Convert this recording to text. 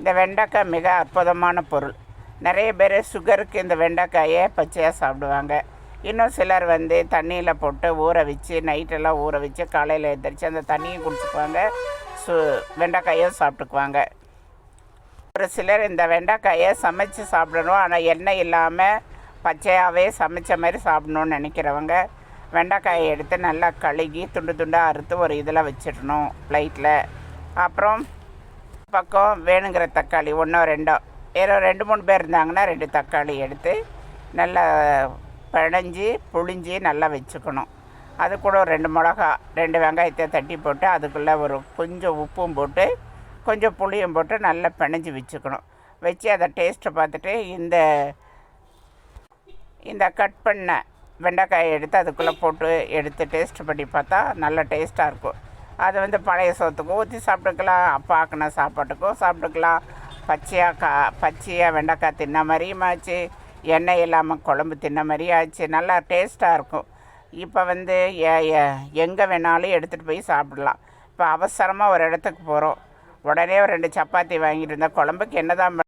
இந்த வெண்டைக்காய் மிக அற்புதமான பொருள். நிறைய பேர் சுகருக்கு இந்த வெண்டைக்காயை பச்சையாக சாப்பிடுவாங்க. இன்னும் சிலர் தண்ணியில் போட்டு ஊற வச்சு நைட்டெல்லாம் ஊற வச்சு காலையில் எழுந்திரிச்சு அந்த தண்ணியும் குடிச்சுக்குவாங்க, வெண்டைக்காயும் சாப்பிட்டுக்குவாங்க. ஒரு சிலர் இந்த வெண்டைக்காயை சமைச்சு சாப்பிடணும், ஆனால் எண்ணெய் இல்லாமல் பச்சையாகவே சமைச்ச மாதிரி சாப்பிடணுன்னு நினைக்கிறவங்க வெண்டைக்காயை எடுத்து நல்லா கழுகி துண்டு துண்டாக அறுத்து ஒரு இதில் வச்சிடணும் ப்ளைட்டில். அப்புறம் பக்கம் வேணுங்கிற தக்காளி 1 2 ஏதோ 2 3 பேர் இருந்தாங்கன்னா 2 தக்காளி எடுத்து நல்லா பிணைஞ்சி புழிஞ்சி நல்லா வச்சுக்கணும். அது கூட ஒரு 2 மிளகா 2 வெங்காயத்தை தட்டி போட்டு அதுக்குள்ளே ஒரு கொஞ்சம் உப்பும் போட்டு கொஞ்சம் புளியும் போட்டு நல்லா பிணைஞ்சி வச்சுக்கணும். வச்சு அதை டேஸ்ட்டை பார்த்துட்டு இந்த கட் பண்ண வெண்டைக்காயை எடுத்து அதுக்குள்ளே போட்டு எடுத்து டேஸ்ட் பண்ணி பார்த்தா நல்ல டேஸ்ட்டாக இருக்கும். அது பழைய சோத்துக்கும் ஊற்றி சாப்பிட்டுக்கலாம், அப்பாக்குன சாப்பாட்டுக்கும் சாப்பிட்டுக்கலாம். பச்சையாக வெண்டைக்காய் தின்ன மாதிரியும் ஆச்சு, எண்ணெய் இல்லாமல் குழம்பு தின்ன மாதிரியும் ஆச்சு, நல்லா டேஸ்ட்டாக இருக்கும். இப்போ எங்கே வேணாலும் எடுத்துகிட்டு போய் சாப்பிடலாம். இப்போ அவசரமாக ஒரு இடத்துக்கு போகிறோம், உடனே ஒரு 2 சப்பாத்தி வாங்கிட்டு இருந்தால் குழம்புக்கு என்ன தான்